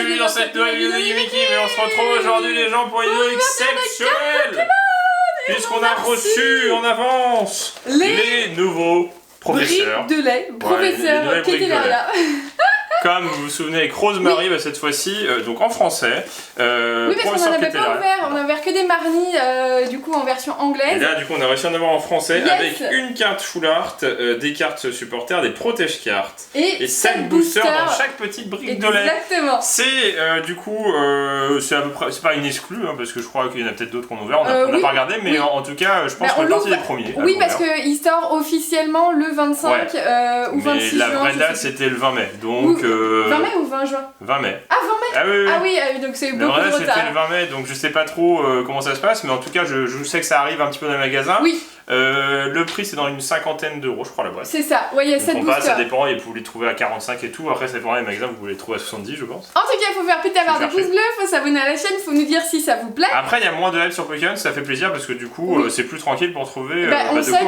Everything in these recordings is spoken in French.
bienvenue dans cette nouvelle vidéo de Yimiki, mais on se retrouve aujourd'hui les gens pour une vidéo exceptionnelle puisqu'on a reçu en avance les nouveaux professeurs. Briques de lait, professeur Ketelaria. Comme vous vous souvenez avec Rosemary, bah, cette fois-ci, donc en français. Oui, parce qu'on n'en avait pas ouvert, on n'a ouvert que des marnis, du coup en version anglaise. Et là, du coup, on a réussi à en avoir en français, yes, avec une carte full art, des cartes supporters, des protège-cartes et 5 boosters dans chaque petite brique de lait. Exactement. C'est du coup, c'est à peu près, c'est pas une exclue, hein, parce que je crois qu'il y en a peut-être d'autres qu'on a ouvert, on n'a pas regardé, mais en tout cas, je pense qu'on est parti des premiers. Oui, parce qu'il sort officiellement le 25 ou 26 juin. Mais la vraie date, c'était le 20 mai, donc... 20 mai ou 20 juin? 20 mai. Ah, 20 mai. Ah oui, oui. Ah oui, donc c'est beaucoup de retard. C'était le 20 mai, donc je sais pas trop comment ça se passe, mais en tout cas, je sais que ça arrive un petit peu dans les magasins. Oui. Le prix, c'est dans une cinquantaine d'euros, je crois, la boîte. C'est ça, ouais, il y a 7 boosters. Ça dépend, et vous pouvez les trouver à 45 et tout. Après, ça dépend des magasins, vous pouvez les trouver à 70, je pense. En tout cas, il faut faire péter avoir des pouces bleus, il faut s'abonner à la chaîne, il faut nous dire si ça vous plaît. Après, il y a moins de hype sur Pokémon, ça fait plaisir parce que du coup, c'est plus tranquille pour trouver. On sait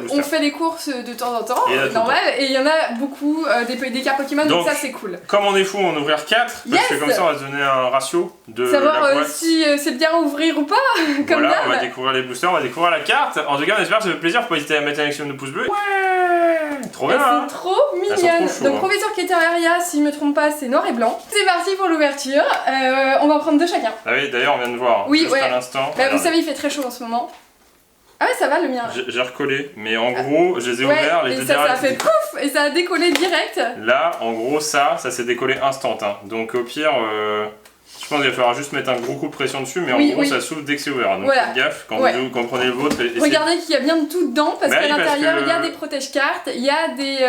qu'on fait des courses de temps en temps, normal, et il y en a beaucoup des cartes Pokémon, donc ça c'est cool. Comme on est fou, on va ouvrir 4, parce que comme ça, on va se donner un ratio de savoir la boîte. Si c'est bien à ouvrir ou pas, comme voilà, on va découvrir les boosters, on va découvrir la carte. En tout cas, on espère que ça fait plaisir, faut pas hésiter à mettre un maximum de pouces bleus. Ouais, trop bien. Elles sont trop mignonnes. Donc professeur Ketelaria, si je me trompe pas, c'est noir et blanc. C'est parti pour l'ouverture. On va en prendre 2 chacun. Ah oui, d'ailleurs, on vient de voir. Oui, juste à l'instant. Vous savez, il fait très chaud en ce moment. Ah ouais, ça va le mien. J'ai recollé, mais en gros, je les ai ouverts, les deux derniers. Ça a fait pouf et ça a décollé direct. Là, en gros, ça s'est décollé instant. Hein. Donc au pire, je pense qu'il va falloir juste mettre un gros coup de pression dessus, mais en gros, ça s'ouvre dès que c'est ouvert. Donc faites gaffe quand vous prenez le vôtre. Regardez qu'il y a bien de tout dedans, parce qu'à l'intérieur, il y a des protège-cartes, il y a des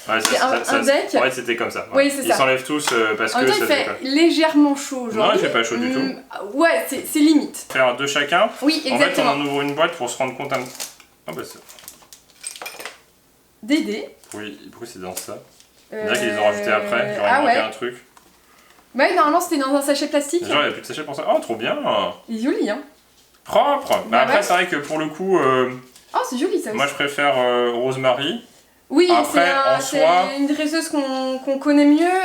un deck. Ouais, c'était comme ça. Oui, c'est ça. Ils s'enlèvent tous parce que ça fait légèrement chaud aujourd'hui. Non, il fait pas chaud du tout. Ouais, c'est limite. Faire 2 chacun. Oui, exactement. En fait, on ouvre une boîte pour se rendre compte un... Ah bah ça. Des dés. Oui, pourquoi c'est dans ça? On dirait qu'ils les ont rajoutés après, genre il manquait un truc. Bah oui, normalement c'était dans un sachet plastique. Genre il n'y a plus de sachet pour ça. Oh, trop bien. Il est joli, hein. Propre. Bah après, c'est vrai que pour le coup... Oh, c'est joli ça aussi. Moi je préfère Rosemary. Oui, c'est une dresseuse qu'on connaît mieux.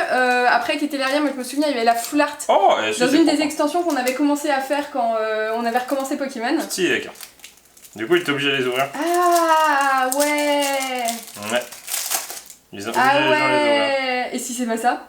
Après Ketelaria, moi je me souviens, il y avait la full art. Oh, dans une des extensions qu'on avait commencé à faire quand on avait recommencé Pokémon. Stylé les cartes. Du coup, il était obligé de les ouvrir. Ah ouais. Ouais. Ils ont obligé de les ouvrir. Et si c'est pas ça?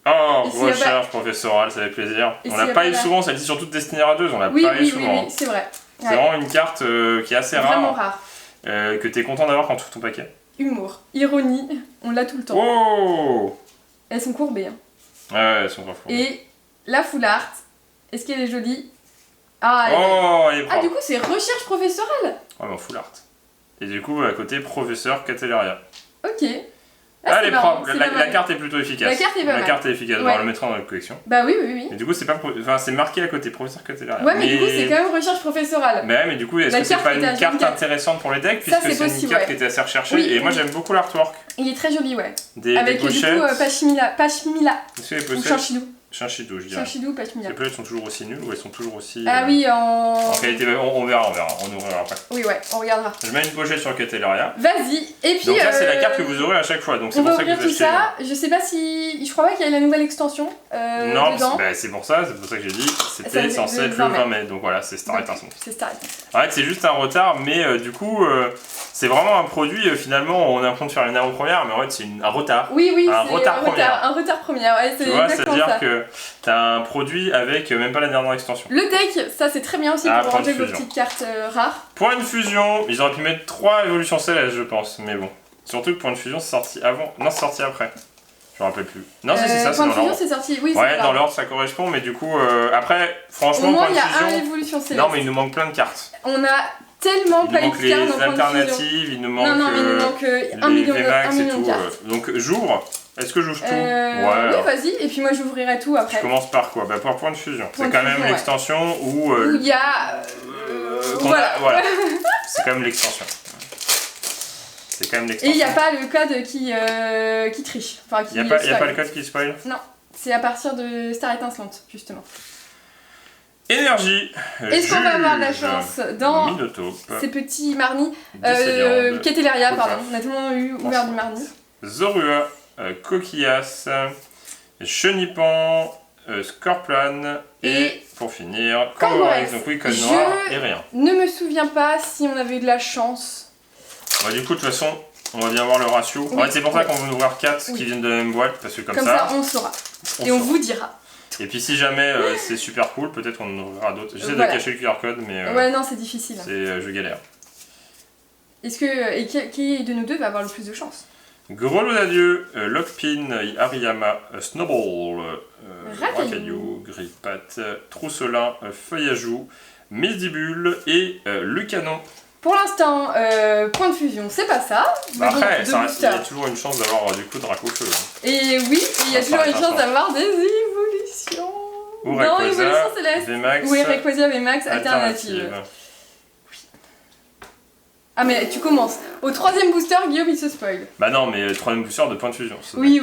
Oh, recherche professorale, ça fait plaisir. On l'a pas eu souvent, celle-ci surtout Destiny R2, on l'a pas eu souvent. Oui, c'est vrai. C'est vraiment une carte qui est assez rare. Vraiment rare. Que t'es content d'avoir quand tu ouvres ton paquet. Humour, ironie, on l'a tout le temps. Oh. Elles sont courbées. Hein. Ouais, elles sont pas courbées. Et la full art, est-ce qu'elle est jolie? Ah, elle est du coup, c'est recherche professorale. Ouais, mais en full art. Et du coup, à côté, professeur Ketelaria. Ok. Elle est propre, la carte est plutôt efficace. La carte est pas mal. La carte est efficace, on le mettra dans la collection. Bah oui. Et du coup, c'est pas, c'est marqué à côté, professeur Ketelaria. Ouais, mais du coup, c'est quand même recherche professorale. Mais du coup, est-ce que c'est pas une carte intéressante pour les decks, puisque c'est une carte qui était assez recherchée. Et moi, j'aime beaucoup l'artwork. Il est très joli, ouais. Avec du coup, Pachmila. Est-ce que les pochettes? Ou Chanchidou. Chanchidou, je dirais. Chanchidou ou Pachmila. Les pochettes sont toujours aussi nulles ou elles sont toujours aussi... Ah oui, en qualité, on verra, on ouvrira après. Oui, on regardera. Je mets une pochette sur Ketelaria. Vas-y, et puis... Donc là, c'est la carte que vous aurez à chaque fois, donc c'est pour ça que vous achetez. tout ça, je sais pas si... Je crois pas qu'il y ait la nouvelle extension non, dedans. C'est pour ça que j'ai dit, c'était censé être le 20 mai, donc voilà, c'est Star Étincelle. C'est Star Étincelle. En fait, c'est juste un retard, mais du coup, c'est vraiment un produit, finalement, on a l'impression de faire une avant-première, mais en fait, c'est un retard. Oui, un retard première. Un retard première, ouais, c'est exactement ça. C'est-à-dire que t'as un produit avec même pas la dernière extension. Le deck, ça c'est très bien aussi pour ranger vos petites cartes rares. Point de fusion, ils auraient pu mettre 3 évolutions célestes, je pense, mais bon. Surtout que point de fusion, c'est sorti avant. Non, c'est sorti après. Je me rappelle plus. Non, c'est ça, c'est dans l'ordre. Point de fusion, c'est sorti, oui, ouais, dans l'ordre, ça correspond, mais du coup, après, franchement, au moins, point de fusion. Il y a un évolution céleste. Non, mais il nous manque plein de cartes. On a tellement plein de cartes dans point de fusion. Les alternatives, il nous manque. Non, mais il nous manque 1 million de cartes. Donc, j'ouvre. Est-ce que j'ouvre tout? Oui, vas-y, et puis moi j'ouvrirai tout après. Je commence par quoi? Bah, par point de fusion. C'est quand même l'extension où il y a. Voilà. C'est quand même l'extension. C'est quand même l'extension. Et il n'y a pas le code qui triche. Enfin, il n'y a pas le code qui spoil? Non, c'est à partir de Star Étincelante, justement. Énergie. Est-ce qu'on va avoir de la chance dans ces petits marnis Ketelaria, pardon. On a tellement ouvert du marni. Zorua. Coquillas, Chenipan, Scorpion et pour finir, Kangourx. Donc oui, code noir et rien. Ne me souviens pas si on avait eu de la chance. Bah, du coup, de toute façon, on va bien voir le ratio. Oui. En fait, c'est pour ça qu'on veut en ouvrir 4 qui viennent de la même boîte, parce que comme ça, on saura. On vous dira. Et puis si jamais c'est super cool, peut-être qu'on en ouvrira d'autres. J'essaie de cacher le QR code, mais ouais, non, c'est difficile. Je galère. Est-ce que qui de nous deux va avoir le plus de chance? Grelot d'adieu, Lockpin, Ariyama, Snowball, Racaillou, Grippat, Trousselin, Feuillajou, Misdibule et le canon. Pour l'instant, point de fusion, c'est pas ça. Bah après, il y a toujours une chance d'avoir du coup Dracofeu. Et oui, il y a toujours une chance d'avoir des évolutions. Ou Rayquaza, VMAX. Oui, Rayquaza, VMAX, alternative. Ah mais tu commences. Au 3ème booster, Guillaume il se spoil. Bah non, mais le 3ème booster de point de fusion. Oui.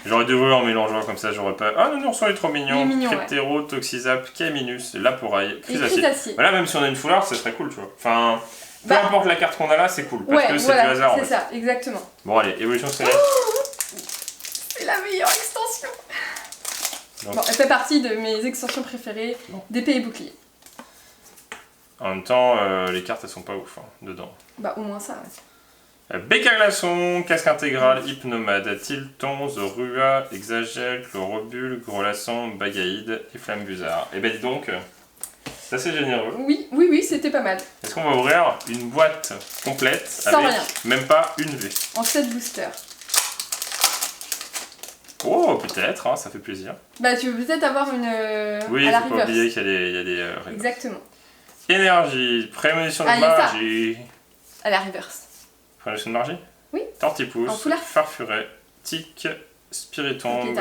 J'aurais dû ouvrir en mélangeant comme ça, j'aurais pas... Ah non, il est trop mignon. Cryptero, ouais. Toxizap, Caminus, Laporail, Chrysacier. Voilà, même si on a une foulard, ça serait cool, tu vois. Enfin, peu importe la carte qu'on a là, c'est cool. Parce que c'est du hasard. C'est ça, exactement. Bon allez, évolution céleste. C'est la meilleure extension. Bon, elle fait partie de mes extensions préférées d'épée et bouclier. En même temps, les cartes elles sont pas ouf dedans. Bah au moins ça. Ouais. Béca Glaçon, Casque Intégral, Hypnomade, Tilton, Zorua, Exagel, Chlorobule, Grelasson, Bagaïde et Flamme Buzard. Et ben dis donc, c'est assez généreux. Oui, c'était pas mal. Est-ce qu'on va ouvrir une boîte complète sans avec rien. Même pas une V? En 7 boosters. Oh, peut-être, ça fait plaisir. Bah tu veux peut-être avoir une oui, à la faut reverse. pas oublier qu'il y a des reverse. Exactement. Énergie, prémonition de magie. À la reverse. Prémonition de magie? Oui. Tortipousse, Farfuret, Tic, Spiritombe,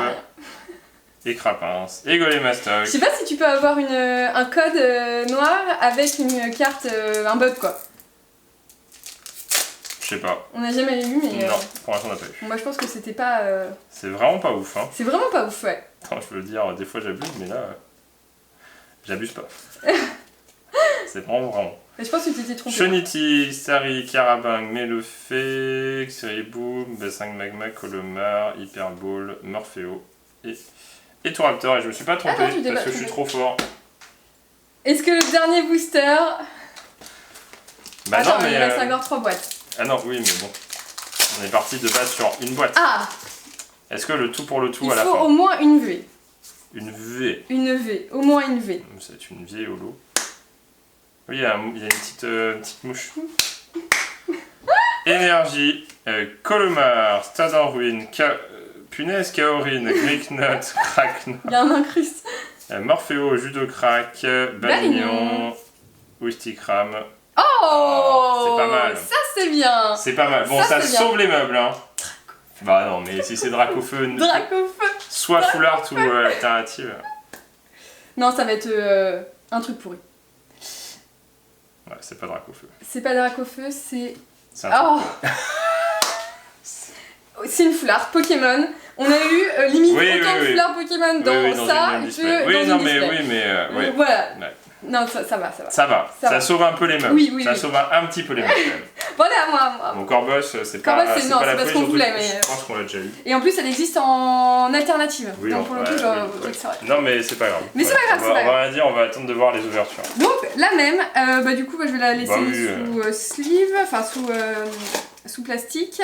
et Crapince, et Golémastoc. Je sais pas si tu peux avoir un code noir avec une carte, un bug quoi. Je sais pas. On n'a jamais eu, mais... Non, pour l'instant on n'a pas eu. Moi je pense que c'était pas... C'est vraiment pas ouf, C'est vraiment pas ouf, ouais. Attends, je peux le dire, des fois j'abuse, mais là... J'abuse pas. C'est vraiment. Mais je pense que tu t'es trompé. Choniti, Stari, Carabang, Melefé, Xeriboom, B5 Magma, Colomar, Hyperball, Morpheo et Toraptor. Et je me suis pas trompé parce que je suis trop fort. Est-ce que le dernier booster... Bah non, mais... il reste encore 3 boîtes. Ah non, oui, mais bon. On est parti de base sur une boîte. Ah! Est-ce que le tout pour le tout à la fin? Il faut au moins une V. Une V? Une V, au moins une V. C'est une vieille holo. Oui, il y a une petite mouche. Énergie, Colomar, Stade en ruine, Punaise, Kaorine, Greeknut, Cracknut. Il y a un incruste. Morpheo, Judocrack, Balignon, Wistikram. Oh, c'est pas mal. Ça c'est bien. C'est pas mal. Bon, ça sauve les meubles, Bah non, mais si c'est Dracofeu, soit Full Art ou alternative. Non, ça va être un truc pourri. Ouais, c'est pas Dracofeu. C'est pas Dracofeu, c'est... Oh. C'est une Full Art Pokémon. On a eu limite autant de Full Art Pokémon dans ça que dans voilà. Ouais. Non, ça va. Ça sauve un peu les meubles. Oui. Ça sauve un petit peu les meubles. Voilà, moi. Mon Corbos, c'est pas la c'est parce qu'on voulait, mais... Je pense qu'on l'a déjà eu. Et en plus, elle existe en alternative. Oui, donc pour le coup, c'est vrai. Non, mais c'est pas grave. Mais c'est pas grave, On va rien dire, on va attendre de voir les ouvertures. Donc, la même, du coup, je vais la laisser sous sleeve, enfin sous plastique.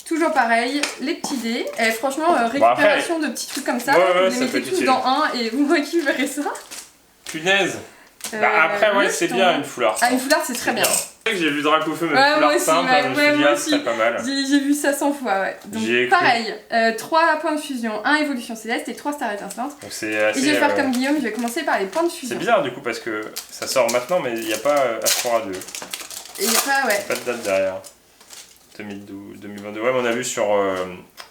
Toujours pareil, les petits dés. Et franchement, récupération de petits trucs comme ça. Vous les mettez tous dans un et vous récupérez ça. Punaise! Après, c'est bien une Full Art. Ah, une Full Art, c'est très bien. C'est vrai que j'ai vu Dracofeu, mais Full Art simple, je me suis dit, c'était pas mal. J'ai vu ça 100 fois, ouais. Donc, pareil, 3 points de fusion, 1 évolution céleste et 3 stars étincelantes. Et je vais faire comme Guillaume, je vais commencer par les points de fusion. C'est bizarre du coup, parce que ça sort maintenant, mais il n'y a pas Astra 2. Et il n'y a pas, ouais. Pas de date derrière. 2022. Ouais, mais on a vu sur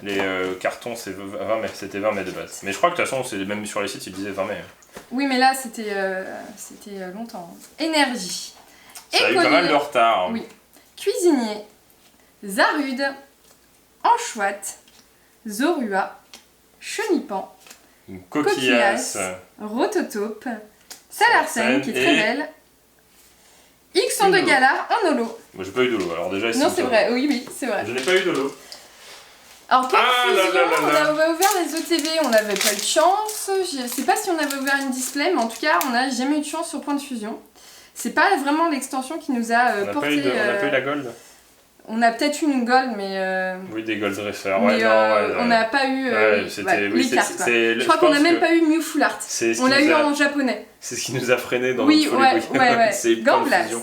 les cartons, c'était 20 mai de base. Mais je crois que de toute façon, même sur les sites, ils disaient 20 mai. Oui, mais là, c'était longtemps. Énergie. Ça a eu pas mal de retard. Oui. Cuisinier. Zarude. Anchoite. Zorua. Chenipan. Coquillas. Rototope. Salarsen, qui est très belle. Ixon de Galar en holo. Moi j'ai pas eu d'holo, alors déjà non, c'est vrai, oui, c'est vrai. Je n'ai pas eu d'holo. Alors pour Ah là fusion, là là on là. avait ouvert les ETV, on n'avait pas eu de chance. Je sais pas si on avait ouvert une display, mais en tout cas, on n'a jamais eu de chance sur Point de Fusion. C'est pas vraiment l'extension qui nous a On n'a porté. pas eu la gold. On a peut-être eu une gold, mais. Oui, des gold dressers. Mais Ouais, non, ouais, on n'a pas eu oui, les cartes. Quoi. je Je crois qu'on n'a même pas eu Mew Full Art. On l'a eu en japonais. C'est ce qui nous a freiné dans Oui, notre folie. ouais. C'est Point de Gamblas. Fusion.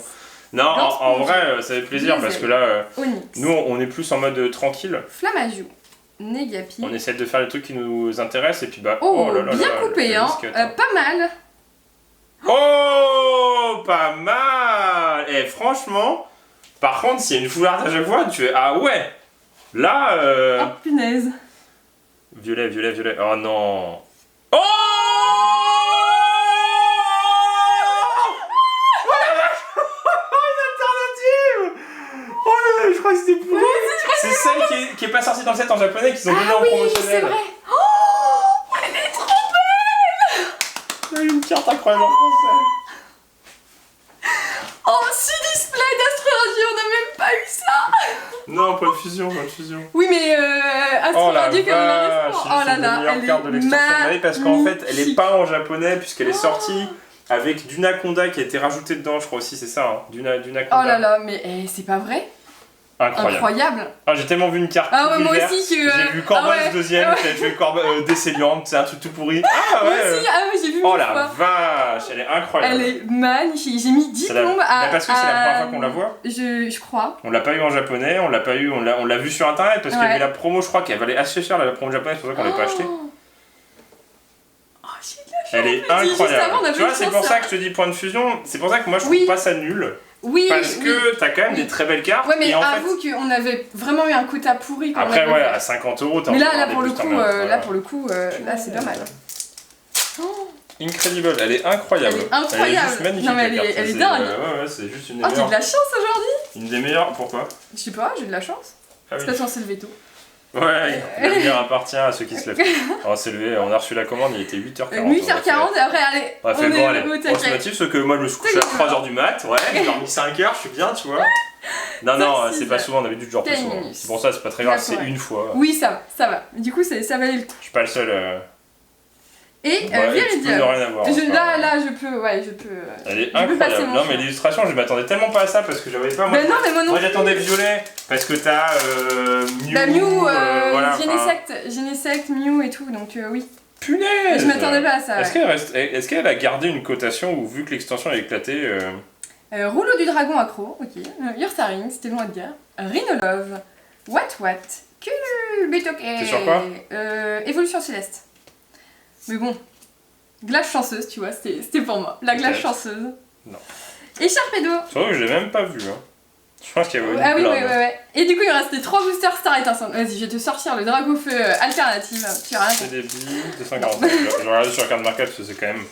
Non, en vrai, ça fait plaisir parce que là, Onyx. nous, on est plus en mode tranquille. Flammajou. Negapi. On essaie de faire les trucs qui nous intéressent et puis bah. Oh, là là bien là, coupé, hein. Pas mal. Oh, pas mal. Et franchement, par contre, s'il y a une full art à chaque fois, tu fais ah ouais. Là, Oh punaise. Violet. Oh non. Oh, je crois que c'était pourri. C'est celle qui est pas sortie dans le set en japonais qu'ils ont donné en promotionnel. C'est vrai. Oh, elle est trop belle. Il y a eu une carte incroyable en français. Oh, 6 displays d'Astro-Radio, on n'a même pas eu ça. Non, pas de fusion. Oui, mais Astro-Radio comme on a vache, Oh là là, elle carte de l'extension de l'année parce qu'en fait, elle est magnifique. pas en japonais puisqu'elle est sortie avec Dunaconda qui a été rajouté dedans, je crois aussi, c'est ça, hein. Dunaconda. Oh là là, mais c'est pas vrai. Incroyable. Ah, j'ai tellement vu une carte Ah ouais, pourrie moi verte. aussi que. J'ai vu Corbas ah ouais. deuxième, j'ai vu Corbas Décéliante, c'est un truc tout pourri. Ah Moi ouais. aussi, j'ai vu Oh une la fois. vache, elle est incroyable. Elle est magnifique. J'ai mis 10 C'est la- plombes Mais à. parce que c'est la première fois qu'on la voit. Je crois. On l'a pas eu en japonais, on l'a vu sur internet parce qu'il y avait la promo, je crois qu'elle valait assez cher la promo japonaise, c'est pour ça qu'on l'a pas acheté. Oh, j'ai de la chance. Elle est Juste avant, on incroyable. avait Tu vois, eu c'est chance, pour ça ça. que je te dis point de fusion, c'est pour ça que moi je trouve Oui. pas ça nul. Oui, Parce oui. que t'as quand même des très belles cartes. Ouais, mais et en fait, avoue qu'on avait vraiment eu un quota pourri quand après, on ouais, avait à 50 euros, t'as Mais envie là, d'avoir là des pour le boosters coup, bien, voilà. là c'est pas mal. Oh, Incredible, elle est incroyable. Elle est incroyable. Elle est juste magnifique. Non, mais la carte. elle est C'est, dingue. ouais, c'est juste une des j'ai de meilleures. la chance aujourd'hui. Une des meilleures, pourquoi? Je sais pas, j'ai de la chance. Ah oui. C'est pas censé lever tôt. Ouais, l'avenir appartient à ceux qui se lèvent. On s'est levé, on a reçu la commande, il était 8h40. 8h40 et après, allez, On a fait on bon, est allez. au On se taquet. motive, ce que moi je me suis couché à 3h du mat, ouais, j'ai dormi 5h, je suis bien, tu vois. Non, c'est pas souvent, on avait du genre plus souvent. C'est pour ça, c'est pas très grave, c'est une fois. Oui, ça va. Du coup, ça valait le coup. Je suis pas le seul. Et tu peux ne Viridium. rien avoir. Là, je peux. Elle est je peux passer incroyable. mon Non, choix. mais l'illustration, je m'attendais tellement pas à ça parce que j'avais pas. Moi, Bah non, mais moi non moi plus. j'attendais violet parce que t'as Mew. Bah, Mew, voilà, Genesect, Mew et tout, donc oui. Punaise! Je m'attendais pas à ça. Est-ce qu'elle a gardé une cotation ou vu que l'extension a éclaté Rouleau du dragon accro, ok. Ursaring, c'était loin de dire. Rhinolove. What, Culbetoke. T'es sur quoi Évolution céleste. Mais bon, glace chanceuse, tu vois, c'était pour moi. La glace Peut-être. chanceuse. Non. Écharpedo. C'est vrai que je l'ai même pas vu. Hein. Je pense qu'il y avait une Ah oui, blinde. ouais. Et du coup, il restait 3 boosters Star Étincelle. Vas-y, je vais te sortir le Dragofeu alternative. Tu as rien. C'est des billes, 240. Je regardais sur Card Market parce que c'est quand même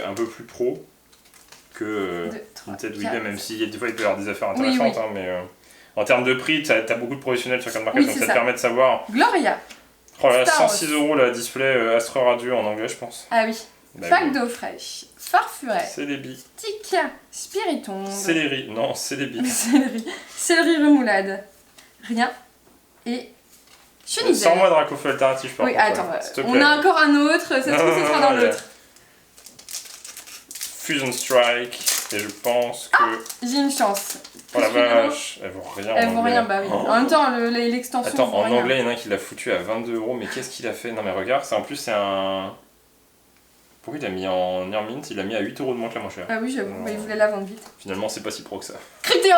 un peu plus pro que Vinted William, même si des fois il peut y avoir des affaires intéressantes. Oui. Hein, mais en termes de prix, t'as beaucoup de professionnels sur Card Market, Oui, donc c'est ça te ça. permet de savoir. Gloria. Oh là là, Star 106 € la display Astro Radio en anglais, je pense. Ah oui. Bah, Fac oui. d'eau fraîche. Farfuret. C'est des billes. Tic. Spiritombe. Céleri. Non, c'est des billes. Céleri remoulade. Rien. Et Chenizel. Sors-moi Dracofeu alternatif par Oui, contre. attends, s'il te on plaît. a encore un autre, ça se trouve, ce sera dans l'autre. Fusion Strike, et je pense que. J'ai une chance. Oh la Plus finalement, vache, elle vaut rien. elles en vont anglais. rien, bah oui. Oh. En même temps, l'extension. Attends, vaut en rien. anglais, il y en a un qui l'a foutu à 22 €, mais qu'est-ce qu'il a fait? Non, mais regarde, en plus, c'est un. Pourquoi il a mis en Near Mint? Il a mis à 8 € de moins que la moins chère. Ah oui, j'avoue, bah, il voulait la vendre vite. Finalement, c'est pas si pro que ça. Cryptéo.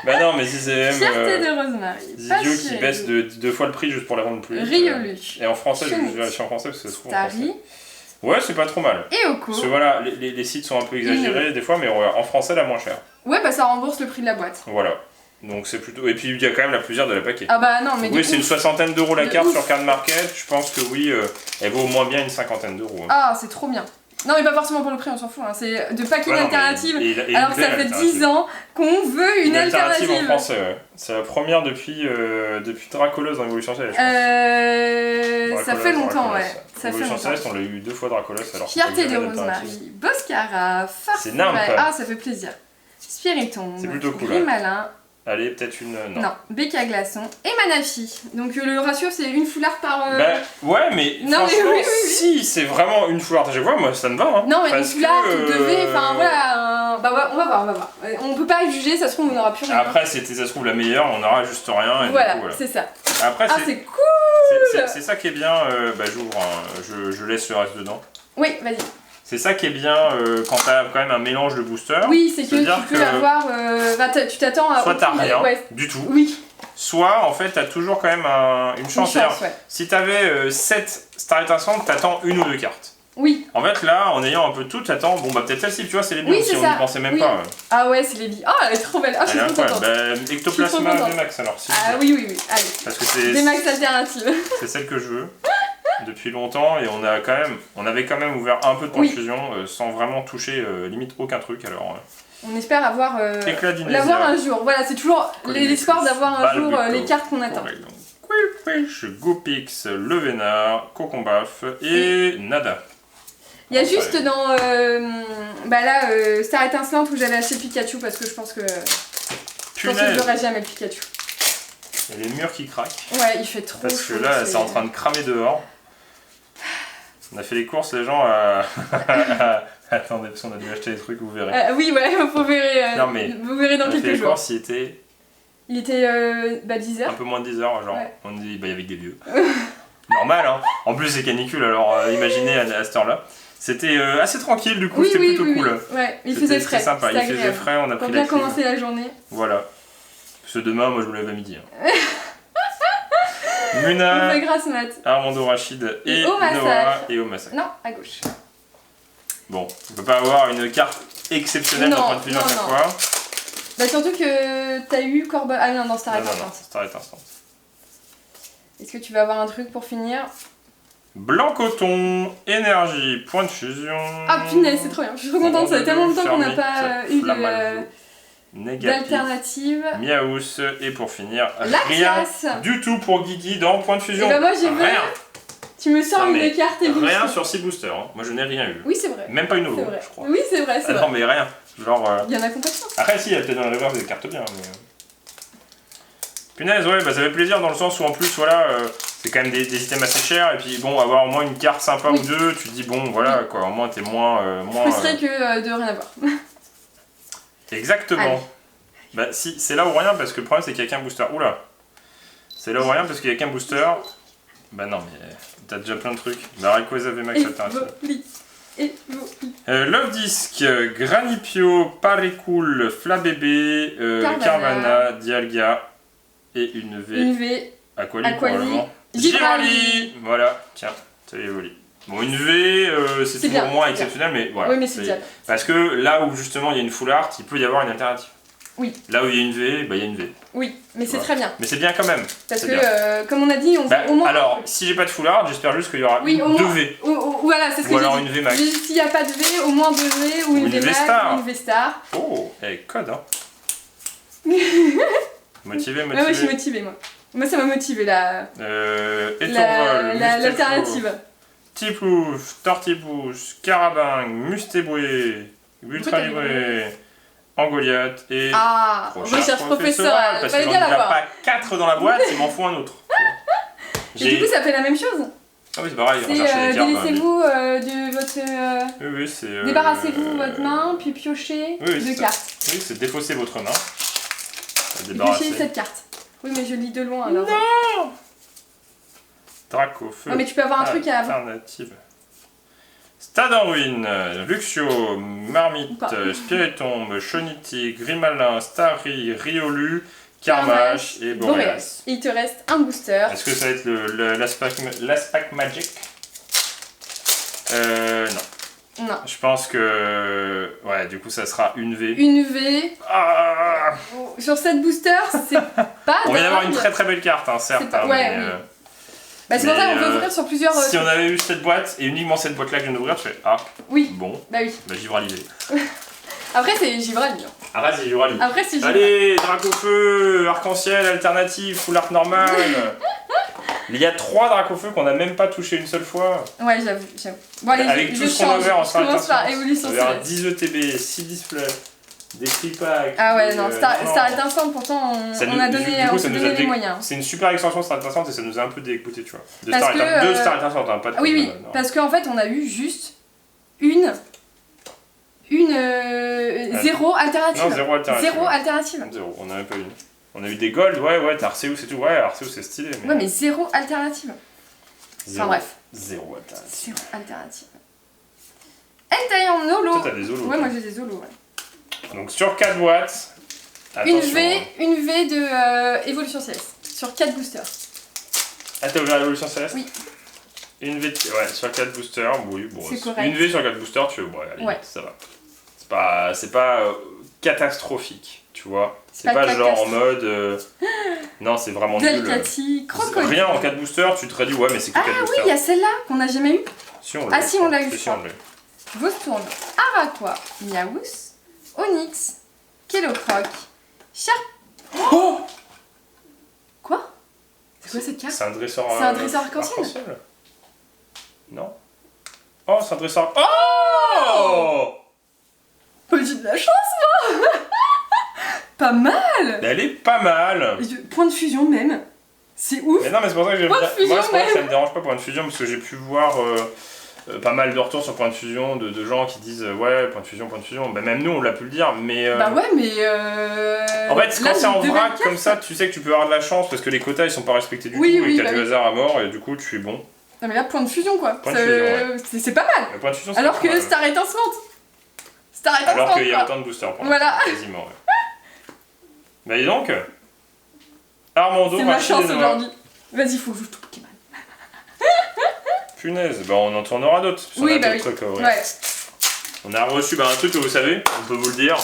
Bah non, mais ZZM. Fierté de Rosemary. Des idiots qui baissent de 2 fois le prix juste pour la vendre plus. Riolu. Et en français, je Cheniz. vérifie en français parce que ça se trouve en français. Starry. Ouais, c'est pas trop mal. Et Oko. Parce que voilà, les sites sont un peu exagérés des fois, mais en français, la moins chère. Ouais, bah ça rembourse le prix de la boîte. Voilà. Donc c'est plutôt. Et puis il y a quand même la plusieurs de la paquet. Ah bah non, mais Oui, c'est une 60aine d'euros la De carte ouf. sur Card Market. Je pense que oui, elle vaut au moins bien une 50aine d'euros. Hein. Ah, c'est trop bien. Non, mais pas forcément pour le prix, on s'en fout. Hein. C'est de packing Ouais, non, mais- alternative. et Alors une que ça belle fait alternative. 10 ans qu'on veut une alternative. en français, ouais. C'est la première depuis Dracolos dans Evolution Céleste. Ça fait longtemps, ouais. Ça fait Evolution longtemps. Céleste, on l'a eu 2 fois Dracolos. Alors Fierté qu'il y de avait l'alternative. Rosemary, Boscara, C'est nimp. Farfuret. Ah, ça fait plaisir. Spiritombe, C'est plutôt cool, Grimalin, Allez, peut-être une... Non, Bec à glaçons et Manafi. Donc le ratio c'est une foulard par... Bah ouais, mais non, franchement, mais oui. si c'est vraiment une foulard à chaque fois, moi ça me va. Hein, non, mais une foulard, enfin voilà, bah ouais, on va voir. On peut pas juger, ça se trouve on n'aura plus rien. Après, ça se trouve la meilleure, on aura juste rien. Et voilà, voilà. c'est ça. Après, c'est cool. C'est ça qui est bien, bah j'ouvre, je laisse le reste dedans. Oui, vas-y. C'est ça qui est bien quand t'as quand même un mélange de boosters. Oui, c'est que tu peux avoir. Tu t'attends à. Soit t'as rien du tout. Oui. Soit en fait t'as toujours quand même une chance. Ouais. Si t'avais 7 Star étincelantes, t'attends une ou deux cartes. Oui. En fait là, en ayant un peu tout, t'attends. Bon bah peut-être celle-ci, tu vois, c'est les billes si on n'y pensait même pas. Ah ouais, c'est les billes. Ah, elle est trop belle. Ah, je suis trop contente. Bah, Ectoplasma VMAX alors. Si oui. Allez. Parce que c'est. VMAX alternative. C'est celle que je veux. Depuis longtemps et on avait quand même ouvert un peu de confusion sans vraiment toucher limite aucun truc alors. On espère avoir l'avoir un jour. Voilà, c'est toujours l'espoir d'avoir un jour les cartes qu'on attend. Quillfish, Goopix, Levénard, Cocombaf et Nada. Il y a juste dans Star étincelante où j'avais acheté Pikachu parce que je pense que je n'aurai jamais le Pikachu. Il y a les murs qui craquent. Ouais, il fait trop chaud. Parce que là, c'est en train de cramer dehors. On a fait les courses, les gens. Attendez, parce qu'on a dû acheter des trucs, vous verrez. Oui, ouais, vous verrez, non, mais vous verrez dans quelques jours. Les courses, il était 10h. Un peu moins de 10h, genre. Ouais. On dit, il y avait que des vieux. Normal, hein. En plus, c'est canicule, alors imaginez à cette heure-là. C'était assez tranquille, du coup, c'était plutôt cool. Ouais, il faisait frais. C'était sympa, il faisait frais, on a pris la bien commencer la journée. Voilà. Parce que demain, moi, je me lève à midi. Hein. Muna, Armando Rachid et Noah et Omasak. Non, à gauche. Bon, on peut pas avoir une carte exceptionnelle dans point de fusion à chaque fois. Bah surtout que t'as eu Corbe... Ah non, dans Star Étincelante. Non, Star Étincelante. Est-ce que tu vas avoir un truc pour finir? Blanc coton, énergie, point de fusion. Ah punaise, c'est trop bien. Je suis trop contente, ça fait tellement longtemps qu'on n'a pas eu d'alternative. Miaous, et pour finir, rien du tout pour Guigui dans point de fusion. Et bah moi j'ai vu. Tu me sors une carte et rien sur 6 boosters. Hein. Moi je n'ai rien eu. Oui, c'est vrai. Même pas une Ovo, je crois. Oui, c'est vrai, c'est vrai. Non, mais rien. Genre. Il y en a complètement. Après, si, il y a peut-être dans le reverse des cartes bien. Mais... Punaise, ouais, bah ça fait plaisir dans le sens où en plus, voilà, c'est quand même des items assez chers. Et puis bon, avoir au moins une carte sympa ou deux, tu te dis, bon, voilà, quoi, au moins t'es moins. Frustré que de rien avoir. Exactement. Allez. Bah si, c'est là ou rien parce que le problème c'est qu'il y a qu'un booster. Oula. C'est là ou rien parce qu'il y a qu'un booster. Bah non, mais t'as déjà plein de trucs. Bah Rayquaza VMAX alternative. Love Disc, Granipio, Paricool, Flabébé, Carvana, Dialga et une V. Aquali. Probablement. Givrali. Voilà, tiens, ça y est volé. Bon, une V, c'est toujours moins exceptionnel, mais voilà. Oui, mais c'est bien. Parce que là où justement il y a une full art, il peut y avoir une alternative. Oui. Là où il y a une V, bah il y a une V. Oui, mais c'est très bien. Mais c'est bien quand même. Parce que, comme on a dit, au moins... Alors, si j'ai pas de full art, j'espère juste qu'il y aura deux V. Voilà, c'est ce que j'ai dit. Ou alors une V max. S'il n'y a pas de V, au moins 2 V, ou une V max, ou une V star. Oh, code, hein. Motivé. Ouais, moi je suis motivée, moi. Moi ça m'a motivée, l'alternative. Tiplouf, Tortipouche, Carabang, Mustéboué, Ultralibré, Angoliath et recherche professorale. Parce qu'il n'y en a pas 4 dans la boîte, il m'en faut un autre. Et du coup ça fait la même chose. Ah oui, c'est pareil, délaissez-vous de votre... Oui, c'est... Débarrassez-vous votre main, puis piochez 2 cartes. Oui, c'est défausser votre main. Piochez cette carte. Oui, mais je lis de loin alors. Non Dracofeu. Non, mais tu peux avoir un truc à... Alternative. Stade en ruine, Luxio, Marmite, Spiritombe, Choniti, Grimalin, Starry, Riolu, Carmash et Boreas. Et il te reste un booster. Est-ce que ça va être l'Aspac Magic? Non. Non. Je pense que... Ouais, du coup ça sera une V. Une V. Sur cette booster, c'est pas... On vient d'avoir une très très belle carte, hein, certes. Pas... Ouais, oui. Bah c'est pour ça qu'on peut ouvrir sur plusieurs... Si on avait eu cette boîte, et uniquement cette boîte-là que je viens d'ouvrir, je fais oui. Bon. Bah oui. Bah Givrali. Après c'est Givrali. Après c'est Givrali. Givrali. Allez, Dracofeu, Arc-en-Ciel, Alternative, Full Art normal. Il y a 3 Dracofeu qu'on n'a même pas touché une seule fois. Ouais, j'avoue. Bon, allez, avec tout ce qu'on a ouvert en commence par évolution. on verra 10 ETB, 6 displays, Des free packs. Ah ouais, non, Star Instant, pourtant, on a donné les moyens. C'est une super extension Star Instant et ça nous a un peu dégoûté, tu vois. De Star Instant, hein, pas de. Oui, parce qu'en fait, on a eu juste zéro alternative. Non, zéro alternative. Zéro alternative. Zéro, on en a pas une. On a eu des golds, ouais, t'as Arceus et tout. Ouais, Arceus c'est stylé. Mais... Ouais, mais zéro alternative. Enfin bref. Zéro alternative. Zéro alternative. Entei en holo. Toi, t'as des holos. Ouais, moi j'ai des holos, ouais. Donc sur 4 boîtes, attention, une V de Évolution Céleste, sur 4 boosters. Ah, t'as ouvert l'Évolution Céleste? Oui. Une V sur 4 boosters, oui, bon. C'est correct. Une V sur 4 boosters, ça va. C'est pas catastrophique, tu vois. C'est pas genre en mode... non, c'est vraiment nul. Delcati, Crocodile. Rien en 4 boosters, tu te serais dit, ouais, mais c'est que 4 boosters. Ah oui, il y a celle-là qu'on n'a jamais eu. Si, on l'a eu. Si, on l'a eu, je Si, crois. on l'a eu. Vostourne, Araquois, Miaous, Onyx, Kellocroc, Oh! Quoi? C'est quoi cette carte? C'est un dresseur... C'est un dresseur arc-en-ciel. Non. Oh, c'est un dresseur... Oh! J'ai de la chance, moi. Pas mal. Elle est pas mal. Point de fusion même. C'est ouf. Mais non, mais c'est pour ça que j'aime bien. Moi, c'est pour ça que ça me dérange pas point de fusion, parce que j'ai pu voir pas mal de retours sur point de fusion de gens qui disent ouais, point de fusion. Bah, même nous, on l'a pu le dire, mais. Bah ouais, mais. En fait, quand c'est en vrac comme ça, tu sais que tu peux avoir de la chance parce que les quotas ils sont pas respectés du tout et que t'as du hasard à mort et du coup tu es bon. Non, mais là, point de fusion quoi. Point de fusion, ouais. C'est pas mal. Point de fusion, alors que Star étincelante. Star étincelante. Alors qu'il y a autant de boosters. Voilà. Quasiment, ouais. Bah, dis donc. Armando, c'est ma chance aujourd'hui. Vas-y, faut que je joue tout Pokémon. Punaise, bah on en tournera d'autres. Oui, bah oui. Ouais. On a reçu un truc que vous savez, on peut vous le dire,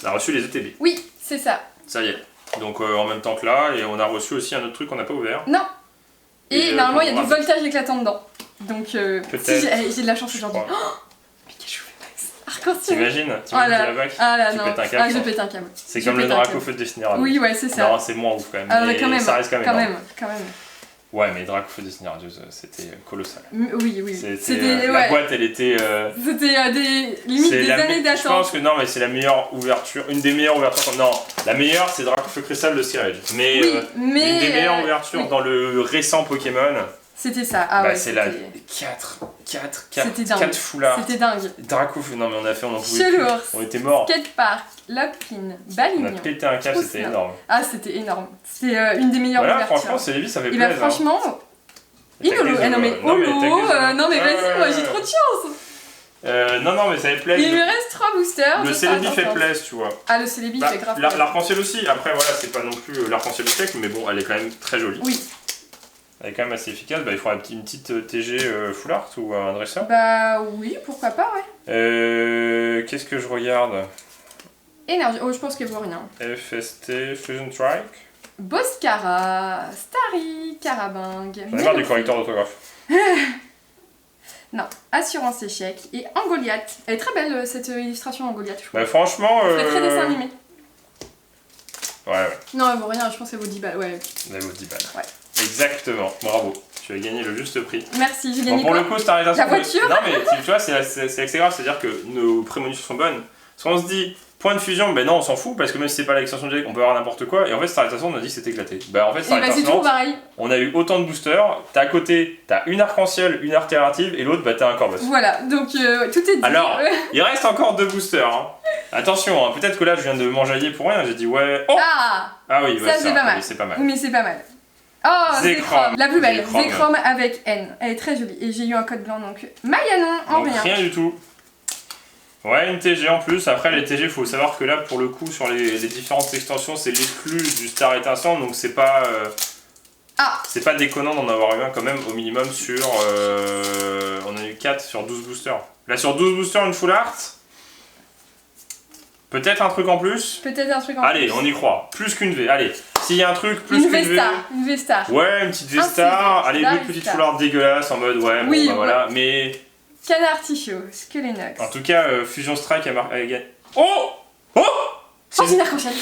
on a reçu les ETB. Oui, c'est ça. Ça y est. Donc en même temps que là, et on a reçu aussi un autre truc qu'on n'a pas ouvert. Non. Et normalement, il y a du voltage éclatant dedans. Donc, si j'ai de la chance aujourd'hui. Oh, Pikachu Max. Arc-en-ciel. T'imagines la vague. Ah là, tu non. pètes un câble. Je pète un câble. C'est comme le Draco Feu de Destinera. Oui, ouais, c'est ça. Non, c'est moins ouf quand même. Ah, mais quand même. Ça reste quand même. Quand même. Ouais, mais Draco Feu de Destinera, c'était colossal. Oui. C'était la boîte, elle était. C'était des années d'attente. Je pense que non, mais c'est la meilleure ouverture, une des meilleures ouvertures. Non, la meilleure, c'est Draco Feu Cristal de Sirage. Mais une des meilleures ouvertures dans le récent Pokémon. C'était ça, ah ouais. C'est la 4 foulards. C'était dingue. Draco, non mais on en pouvait plus. On était morts. Skatepark, Lockpin, Balignon. On a pété un câble, c'était énorme. Ah, c'était énorme. C'est une des meilleures ouvertures. Franchement, c'est Lévis, ça fait plaisir. Et bah franchement, Inolo. Non mais Holo, non mais vas-y, moi j'ai trop de chance. Non mais ça fait plaisir. Il me reste 3 boosters. Le Celebi fait plaisir, tu vois. Ah, le Celebi fait grave plaisir. L'arc-en-ciel aussi, après voilà, c'est pas non plus l'arc-en-ciel du siècle, mais bon, elle est quand même très jolie. Oui. Elle est quand même assez efficace, il faudra une petite TG full art ou un dresseur. Bah oui, pourquoi pas, ouais. Qu'est-ce que je regarde? Énergie, je pense qu'elle vaut rien. FST, Fusion Strike. Boscara, Starry, Carabing. J'en ai marre du correcteur d'autographe. Non, Assurance Échec et Angoliath. Elle est très belle cette illustration Angoliath, je crois. Bah franchement... C'est très dessin animé. Ouais. Non, elle vaut rien, je pense qu'elle vaut 10 balles, ouais. Elle vaut 10 balles. Ouais. Exactement, bravo. Tu as gagné le juste prix. Merci, j'ai gagné pour le coup, c'est un la voiture. Non mais tu vois, c'est assez grave, c'est-à-dire que nos prémonitions sont bonnes. Parce qu'on se dit, point de fusion, ben non, on s'en fout, parce que même si c'est pas l'extension de deck, on peut avoir n'importe quoi. Et en fait, Star Station, on a dit que c'était éclaté. Bah en fait, Star c'est toujours pareil. On a eu autant de boosters. T'as à côté, t'as une arc-en-ciel, une alternative, et l'autre, bah t'as un Corvus. Voilà, donc tout est dit. Alors, il reste encore 2 boosters. Hein. Attention, hein, peut-être que là, je viens de m'enjailler pour rien. J'ai dit ouais. Oh ah oui, ça c'est pas mal. Oui, c'est pas mal. Mais c'est pas mal. Oh, Zekrom. La plus belle, Zekrom avec N. Elle est très jolie. Et j'ai eu un code blanc, donc Mayanon en rien. Rien du tout. Ouais, une TG en plus. Après, les TG, faut savoir que là, pour le coup, sur les différentes extensions, c'est l'exclu du Star Étincelant, donc c'est pas... C'est pas déconnant d'en avoir eu un quand même, au minimum sur... on a eu 4 sur 12 boosters. Là, sur 12 boosters, une full art. Peut-être un truc en plus. Allez, on y croit. Plus qu'une V. Allez, s'il y a un truc, plus qu'une V. Une V-Star. Ouais, une petite V-Star. Allez, une petite full art dégueulasse en mode ouais, oui, bon, bah, voilà, mais... Canard Tichot, Skelenox. En tout cas, Fusion Strike a gagné. Oh oh c'est une arc-en-ciel.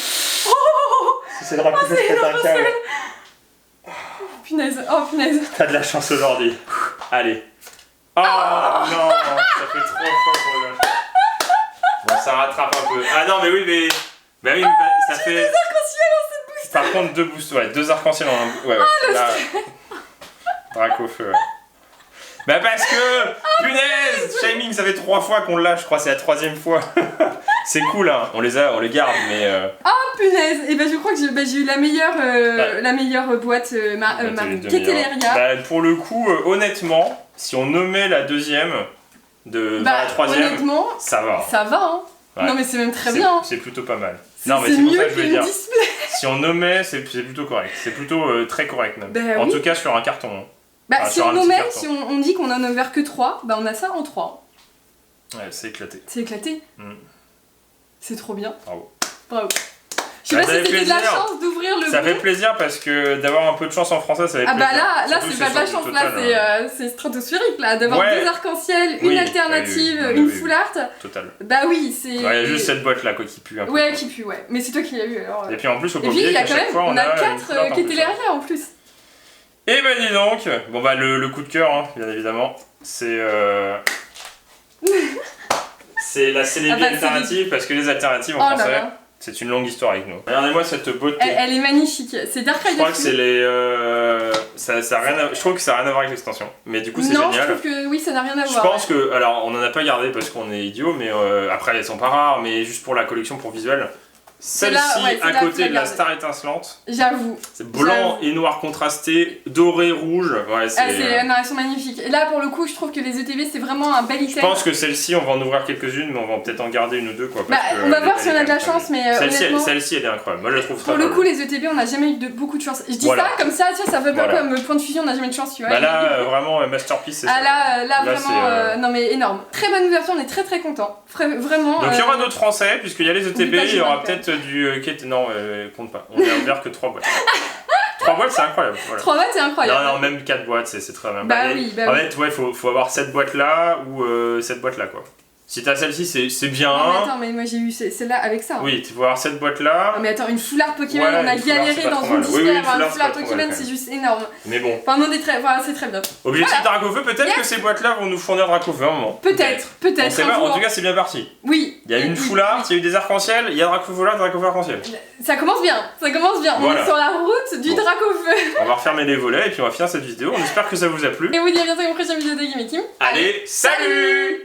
C'est le rapide de un câble. Punaise, T'as de la chance aujourd'hui. Allez. Oh non, ça fait 3 fois qu'on l'a. Bon, ça rattrape un peu. Ah non, mais oui, mais. Bah oui, ça fait. 2 arcs-en-ciel dans cette booster. Par contre, 2 boosters, ouais, 2 arcs-en-ciel en un. Ouais, ouais. Là... Dracofeu, ouais. Bah parce que. Punaise Shaming, ça fait 3 fois qu'on l'a, je crois, c'est la 3e fois. C'est cool, hein, on les garde, mais. Oh punaise. Et bah je crois que j'ai eu la meilleure boîte Keteleria. Bah pour le coup, honnêtement, si on nommait la 2e de la 3e, honnêtement, ça va. Ça va, hein. Ouais. Non mais c'est même très bien. C'est plutôt pas mal. Non mais c'est pour ça que je veux dire. Si on nommait, c'est plutôt correct. C'est plutôt très correct même. Bah, en tout cas sur un carton. Hein. Bah enfin, si on nommait, si on dit qu'on en a ouvert que 3, bah on a ça en 3. Ouais, c'est éclaté. C'est éclaté. C'est trop bien. Bravo. Bravo. Je sais pas si c'était de la chance d'ouvrir le Ça fait plaisir parce que d'avoir un peu de chance en français, ça fait plaisir. Ah bah là c'est pas de la chance, là c'est stratosphérique là, d'avoir 2 arcs-en-ciel, une alternative, une full art. Total. Bah oui, c'est... Ouais, il y a juste cette boîte là quoi qui pue un peu. Ouais, qui pue, ouais. Mais c'est toi qui l'as eu alors. Et puis en plus, au oublier qu'à chaque fois, on a 4 Keteleria en plus. Et bah dis donc, bon bah le coup de cœur, hein, bien évidemment, c'est c'est la Celebi alternative parce que les alternatives en français, c'est une longue histoire avec nous. Regardez-moi cette beauté. Elle est magnifique, c'est Dark Ride. Je crois que c'est les... je trouve que ça n'a rien à voir avec l'extension, mais du coup c'est génial. Non, je trouve que oui, ça n'a rien à voir. Je pense que, alors on en a pas gardé parce qu'on est idiot, mais après elles sont pas rares, mais juste pour la collection pour visuel. Celle-ci, à côté de la star étincelante. J'avoue. C'est blanc et noir contrasté, doré, rouge. Ouais, non, elles sont magnifiques. Et là, pour le coup, je trouve que les ETB, c'est vraiment un bel item. Je pense que celle-ci, on va en ouvrir quelques-unes, mais on va peut-être en garder 1 ou 2. Quoi, parce que, on va voir si on a de la chance, mais celle-ci, elle est incroyable. Moi, je la trouve très Pour le coup, les ETB, on n'a jamais eu beaucoup de chance. Je dis ça comme ça, tu vois, ça fait pas comme point de fusion, on n'a jamais de chance, tu vois. Bah là, vraiment, masterpiece, c'est ça. Ah là, vraiment, non mais énorme. Très bonne ouverture, on est très très contents. Vraiment. Donc il y aura d'autres français, puisqu'il y a les ETB, il y aura peut-être du... Non, compte pas. On n'a ouvert que 3 boîtes. 3 boîtes, c'est incroyable. Voilà. 3 boîtes, c'est incroyable. Non, même 4 boîtes, c'est très bien. Bah oui. En fait, ouais, faut avoir cette boîte-là ou cette boîte-là, quoi. Si t'as celle-ci, c'est bien. Non, mais attends, mais moi j'ai eu celle-là avec ça. Hein. Oui, tu vas avoir cette boîte-là. Non, mais attends, une full art Pokémon, on a galéré dans une display à avoir une full art Pokémon, c'est juste énorme. Mais bon. Enfin, c'est très bien. Objectif Dracofeu, peut-être que ces boîtes-là vont nous fournir Dracofeu à un moment. Peut-être. On sait pas, en tout cas, c'est bien parti. Oui. Il y a une full art, il y a eu des arcs-en-ciel, il y a Dracofeu là, Dracofeu arc-en-ciel. Ça commence bien. Voilà. On est sur la route du Dracofeu. On va refermer les volets et puis on va finir cette vidéo. On espère que ça vous a plu. Et vous dire à bientôt dans une prochaine vidéo de Game Team. Allez, salut!